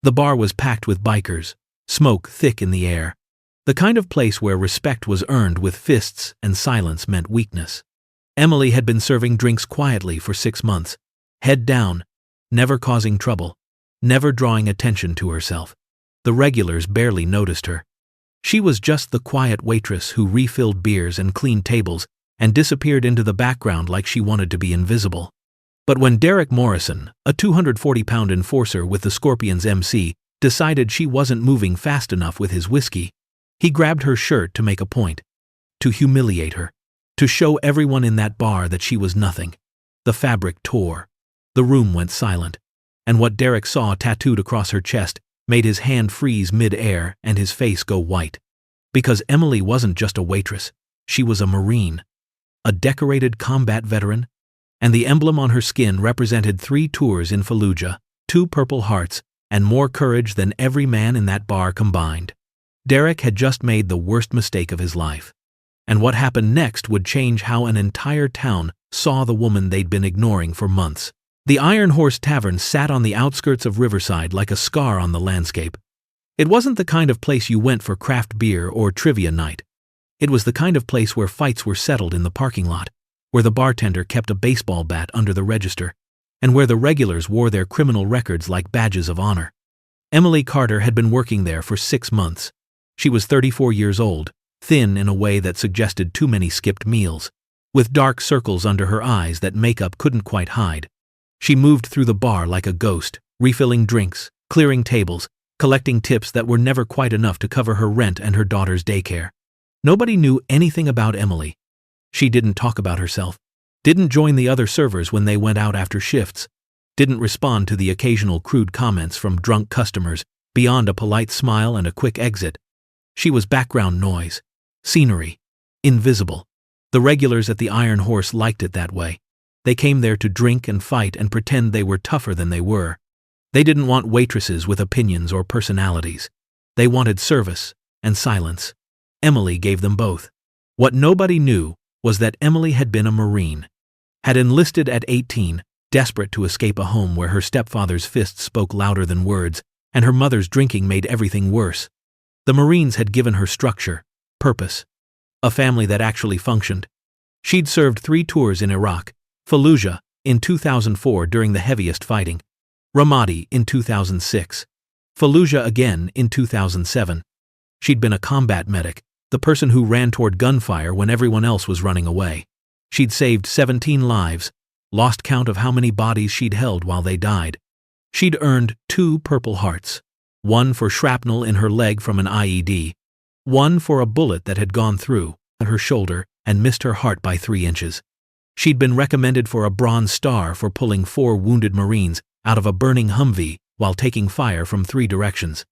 The bar was packed with bikers, smoke thick in the air. The kind of place where respect was earned with fists and silence meant weakness. Emily had been serving drinks quietly for 6 months, head down, never causing trouble, never drawing attention to herself. The regulars barely noticed her. She was just the quiet waitress who refilled beers and cleaned tables and disappeared into the background like she wanted to be invisible. But when Derek Morrison, a 240-pound enforcer with the Scorpions MC, decided she wasn't moving fast enough with his whiskey, he grabbed her shirt to make a point, to humiliate her, to show everyone in that bar that she was nothing. The fabric tore. The room went silent, and what Derek saw tattooed across her chest made his hand freeze mid-air and his face go white. Because Emily wasn't just a waitress, she was a Marine, a decorated combat veteran, and the emblem on her skin represented 3 tours in Fallujah, 2 Purple Hearts, and more courage than every man in that bar combined. Derek had just made the worst mistake of his life. And what happened next would change how an entire town saw the woman they'd been ignoring for months. The Iron Horse Tavern sat on the outskirts of Riverside like a scar on the landscape. It wasn't the kind of place you went for craft beer or trivia night. It was the kind of place where fights were settled in the parking lot, where the bartender kept a baseball bat under the register, and where the regulars wore their criminal records like badges of honor. Emily Carter had been working there for 6 months. She was 34 years old, thin in a way that suggested too many skipped meals, with dark circles under her eyes that makeup couldn't quite hide. She moved through the bar like a ghost, refilling drinks, clearing tables, collecting tips that were never quite enough to cover her rent and her daughter's daycare. Nobody knew anything about Emily. She didn't talk about herself, didn't join the other servers when they went out after shifts, didn't respond to the occasional crude comments from drunk customers beyond a polite smile and a quick exit. She was background noise, scenery, invisible. The regulars at the Iron Horse liked it that way. They came there to drink and fight and pretend they were tougher than they were. They didn't want waitresses with opinions or personalities. They wanted service and silence. Emily gave them both. What nobody knew was that Emily had been a Marine, had enlisted at 18, desperate to escape a home where her stepfather's fists spoke louder than words, and her mother's drinking made everything worse. The Marines had given her structure, purpose, a family that actually functioned. She'd served 3 tours in Iraq, Fallujah in 2004 during the heaviest fighting, Ramadi in 2006, Fallujah again in 2007. She'd been a combat medic, the person who ran toward gunfire when everyone else was running away. She'd saved 17 lives, lost count of how many bodies she'd held while they died. She'd earned 2 Purple Hearts, 1 for shrapnel in her leg from an IED, 1 for a bullet that had gone through her shoulder and missed her heart by 3 inches. She'd been recommended for a Bronze Star for pulling 4 wounded Marines out of a burning Humvee while taking fire from 3 directions.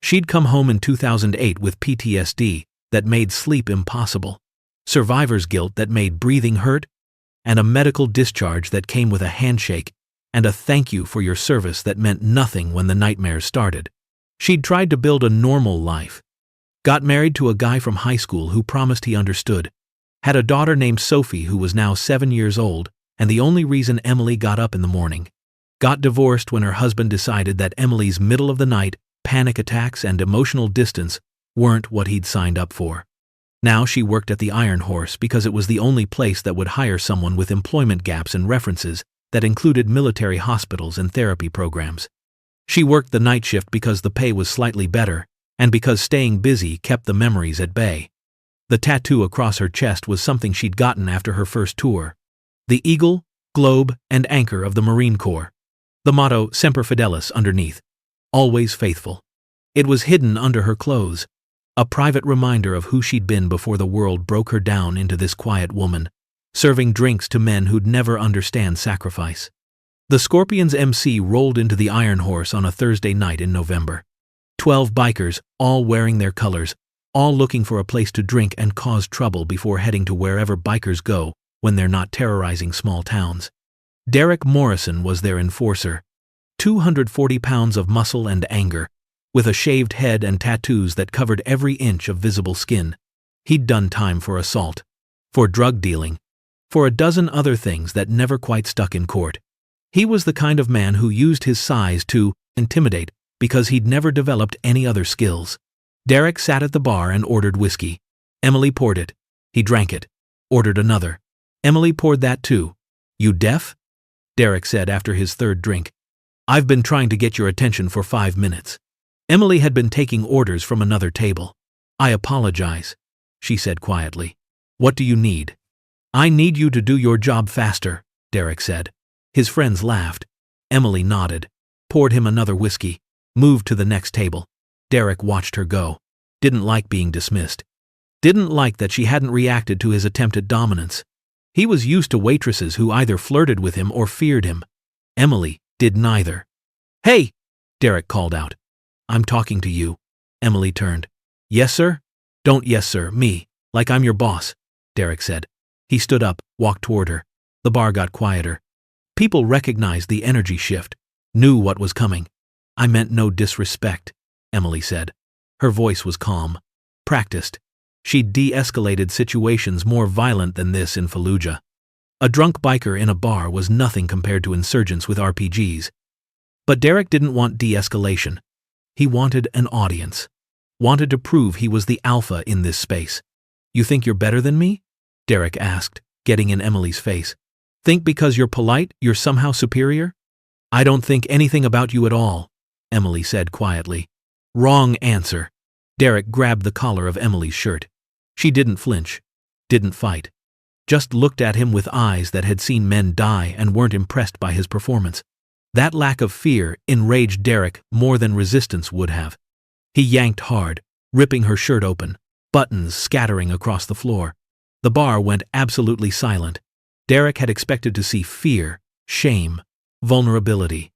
She'd come home in 2008 with PTSD that made sleep impossible, survivor's guilt that made breathing hurt, and a medical discharge that came with a handshake and a thank you for your service that meant nothing when the nightmares started. She'd tried to build a normal life, got married to a guy from high school who promised he understood, had a daughter named Sophie who was now 7 years old, and the only reason Emily got up in the morning. Got divorced when her husband decided that Emily's middle-of-the-night panic attacks and emotional distance weren't what he'd signed up for. Now she worked at the Iron Horse because it was the only place that would hire someone with employment gaps and references that included military hospitals and therapy programs. She worked the night shift because the pay was slightly better, and because staying busy kept the memories at bay. The tattoo across her chest was something she'd gotten after her first tour. The eagle, globe, and anchor of the Marine Corps. The motto, Semper Fidelis, underneath. Always faithful. It was hidden under her clothes, a private reminder of who she'd been before the world broke her down into this quiet woman, serving drinks to men who'd never understand sacrifice. The Scorpions MC rolled into the Iron Horse on a Thursday night in November. 12 bikers, all wearing their colors, all looking for a place to drink and cause trouble before heading to wherever bikers go when they're not terrorizing small towns. Derek Morrison was their enforcer, 240 pounds of muscle and anger, with a shaved head and tattoos that covered every inch of visible skin. He'd done time for assault, for drug dealing, for a dozen other things that never quite stuck in court. He was the kind of man who used his size to intimidate, because he'd never developed any other skills. Derek sat at the bar and ordered whiskey. Emily poured it. He drank it. Ordered another. Emily poured that too. "You deaf?" Derek said after his third drink. "I've been trying to get your attention for 5 minutes." Emily had been taking orders from another table. "I apologize," she said quietly. "What do you need?" "I need you to do your job faster," Derek said. His friends laughed. Emily nodded, poured him another whiskey, moved to the next table. Derek watched her go. Didn't like being dismissed. Didn't like that she hadn't reacted to his attempt at dominance. He was used to waitresses who either flirted with him or feared him. Emily did neither. "Hey!" Derek called out. "I'm talking to you." Emily turned. "Yes, sir?" "Don't yes, sir, me, like I'm your boss," Derek said. He stood up, walked toward her. The bar got quieter. People recognized the energy shift, knew what was coming. "I meant no disrespect," Emily said. Her voice was calm, practiced. She'd de-escalated situations more violent than this in Fallujah. A drunk biker in a bar was nothing compared to insurgents with RPGs. But Derek didn't want de-escalation. He wanted an audience. Wanted to prove he was the alpha in this space. "You think you're better than me?" Derek asked, getting in Emily's face. "Think because you're polite, you're somehow superior?" "I don't think anything about you at all," Emily said quietly. "Wrong answer." Derek grabbed the collar of Emily's shirt. She didn't flinch, didn't fight. Just looked at him with eyes that had seen men die and weren't impressed by his performance. That lack of fear enraged Derek more than resistance would have. He yanked hard, ripping her shirt open, buttons scattering across the floor. The bar went absolutely silent. Derek had expected to see fear, shame, vulnerability.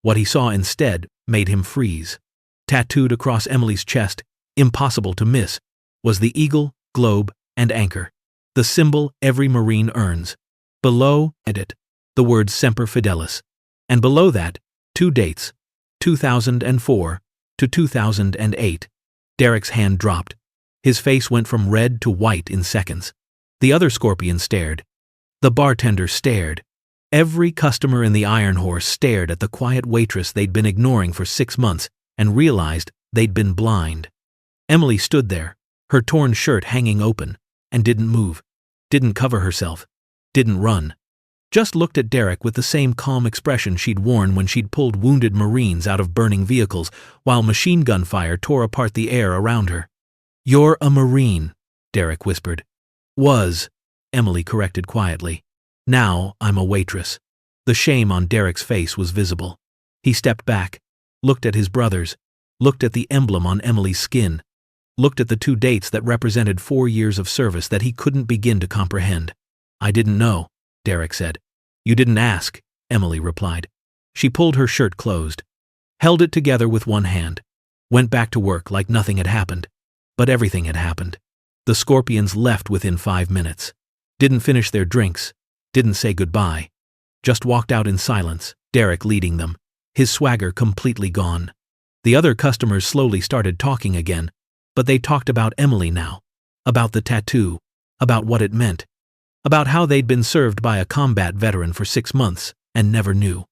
What he saw instead made him freeze. Tattooed across Emily's chest, impossible to miss, was the eagle, globe, and anchor, the symbol every Marine earns. Below it, the words Semper Fidelis. And below that, 2 dates, 2004 to 2008. Derek's hand dropped. His face went from red to white in seconds. The other scorpion stared. The bartender stared. Every customer in the Iron Horse stared at the quiet waitress they'd been ignoring for 6 months and realized they'd been blind. Emily stood there, her torn shirt hanging open, and didn't move, didn't cover herself, didn't run. Just looked at Derek with the same calm expression she'd worn when she'd pulled wounded Marines out of burning vehicles while machine gun fire tore apart the air around her. "You're a Marine," Derek whispered. "Was," Emily corrected quietly. "Now I'm a waitress." The shame on Derek's face was visible. He stepped back, looked at his brothers, looked at the emblem on Emily's skin, looked at the 2 dates that represented 4 years of service that he couldn't begin to comprehend. "I didn't know," Derek said. "You didn't ask," Emily replied. She pulled her shirt closed, held it together with one hand, went back to work like nothing had happened. But everything had happened. The scorpions left within 5 minutes. Didn't finish their drinks, didn't say goodbye. Just walked out in silence, Derek leading them, his swagger completely gone. The other customers slowly started talking again, but they talked about Emily now, about the tattoo, about what it meant, about how they'd been served by a combat veteran for 6 months and never knew.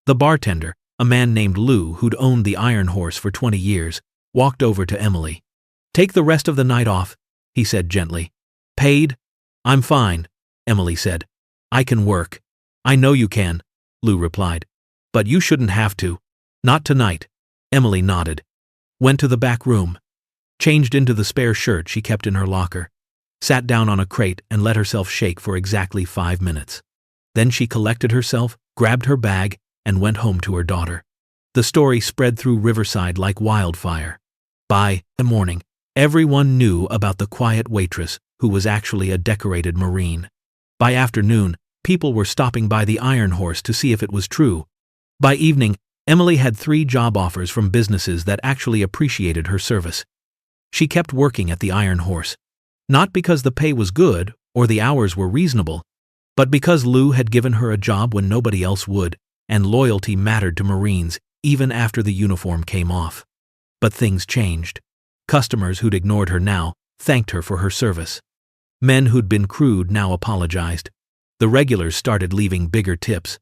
The bartender, a man named Lou who'd owned the Iron Horse for 20 years, walked over to Emily. "Take the rest of the night off," he said gently. "Paid?" "I'm fine," Emily said. "I can work." "I know you can," Lou replied. "But you shouldn't have to." "Not tonight." Emily nodded. Went to the back room. Changed into the spare shirt she kept in her locker. Sat down on a crate and let herself shake for exactly 5 minutes. Then she collected herself, grabbed her bag, and went home to her daughter. The story spread through Riverside like wildfire. By the morning, everyone knew about the quiet waitress who was actually a decorated Marine. By afternoon, people were stopping by the Iron Horse to see if it was true. By evening, Emily had 3 job offers from businesses that actually appreciated her service. She kept working at the Iron Horse. Not because the pay was good or the hours were reasonable, but because Lou had given her a job when nobody else would, and loyalty mattered to Marines even after the uniform came off. But things changed. Customers who'd ignored her now thanked her for her service. Men who'd been crude now apologized. The regulars started leaving bigger tips.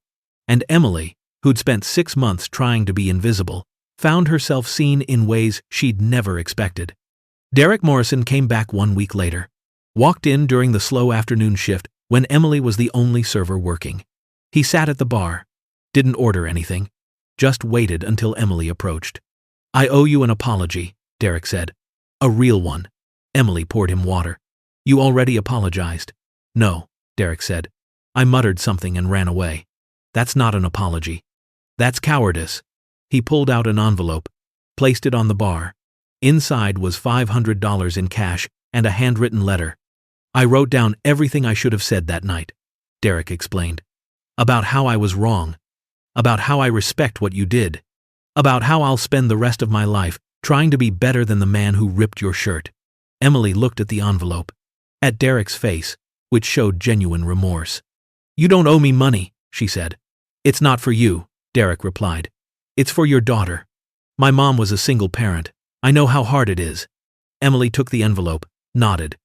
And Emily, who'd spent 6 months trying to be invisible, found herself seen in ways she'd never expected. Derek Morrison came back 1 week later. Walked in during the slow afternoon shift when Emily was the only server working. He sat at the bar. Didn't order anything. Just waited until Emily approached. "I owe you an apology," Derek said. "A real one." Emily poured him water. "You already apologized." "No," Derek said. "I muttered something and ran away." "That's not an apology. That's cowardice." He pulled out an envelope, placed it on the bar. Inside was $500 in cash and a handwritten letter. "I wrote down everything I should have said that night," Derek explained. "About how I was wrong. About how I respect what you did. About how I'll spend the rest of my life trying to be better than the man who ripped your shirt." Emily looked at the envelope, at Derek's face, which showed genuine remorse. "You don't owe me money," she said. "It's not for you," Derek replied. "It's for your daughter. My mom was a single parent. I know how hard it is." Emily took the envelope, nodded.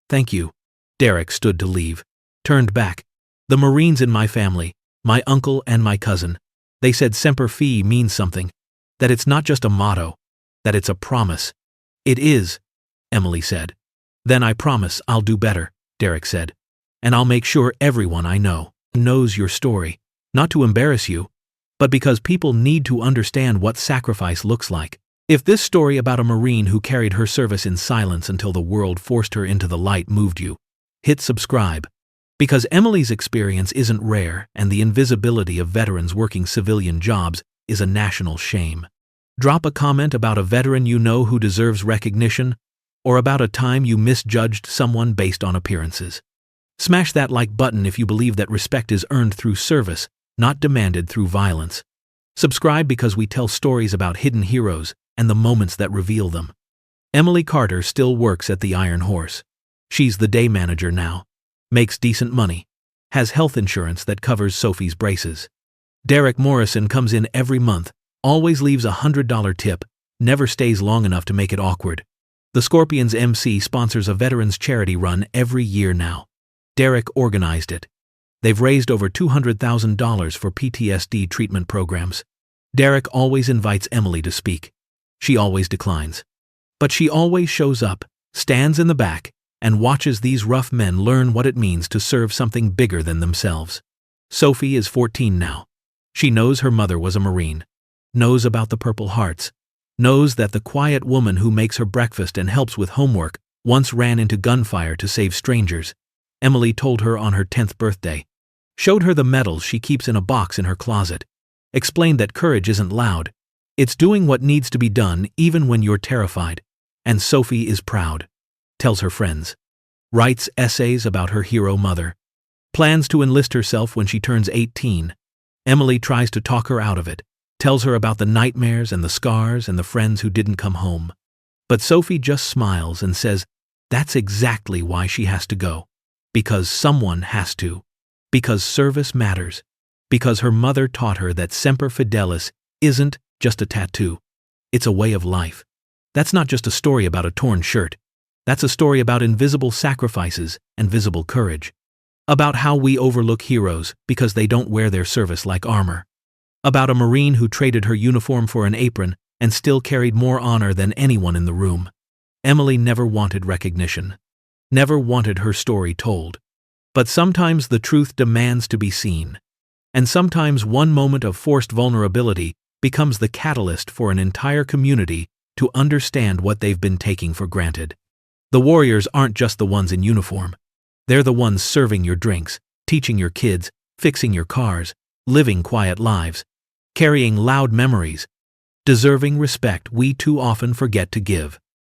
"Thank you." Derek stood to leave, turned back. "The Marines in my family, my uncle and my cousin, they said Semper Fi means something, that it's not just a motto, that it's a promise." "It is," Emily said. "Then I promise I'll do better," Derek said. "And I'll make sure everyone I know knows your story, not to embarrass you, but because people need to understand what sacrifice looks like. If this story about a Marine who carried her service in silence until the world forced her into the light moved you, hit subscribe. Because Emily's experience isn't rare, and the invisibility of veterans working civilian jobs is a national shame. Drop a comment about a veteran you know who deserves recognition, or about a time you misjudged someone based on appearances. Smash that like button if you believe that respect is earned through service, not demanded through violence. Subscribe because we tell stories about hidden heroes and the moments that reveal them. Emily Carter still works at the Iron Horse. She's the day manager now. Makes decent money. Has health insurance that covers Sophie's braces. Derek Morrison comes in every month, always leaves a $100 tip, never stays long enough to make it awkward. The Scorpions MC sponsors a veterans charity run every year now. Derek organized it. They've raised over $200,000 for PTSD treatment programs. Derek always invites Emily to speak. She always declines. But she always shows up, stands in the back, and watches these rough men learn what it means to serve something bigger than themselves. Sophie is 14 now. She knows her mother was a Marine, knows about the Purple Hearts, knows that the quiet woman who makes her breakfast and helps with homework once ran into gunfire to save strangers. Emily told her on her 10th birthday, showed her the medals she keeps in a box in her closet, explained that courage isn't loud, it's doing what needs to be done even when you're terrified, and Sophie is proud. Tells her friends. Writes essays about her hero mother. Plans to enlist herself when she turns 18. Emily tries to talk her out of it, tells her about the nightmares and the scars and the friends who didn't come home. But Sophie just smiles and says that's exactly why she has to go. Because someone has to. Because service matters. Because her mother taught her that Semper Fidelis isn't just a tattoo. It's a way of life. That's not just a story about a torn shirt. That's a story about invisible sacrifices and visible courage. About how we overlook heroes because they don't wear their service like armor. About a Marine who traded her uniform for an apron and still carried more honor than anyone in the room. Emily never wanted recognition. Never wanted her story told. But sometimes the truth demands to be seen. And sometimes one moment of forced vulnerability becomes the catalyst for an entire community to understand what they've been taking for granted. The warriors aren't just the ones in uniform. They're the ones serving your drinks, teaching your kids, fixing your cars, living quiet lives, carrying loud memories, deserving respect we too often forget to give.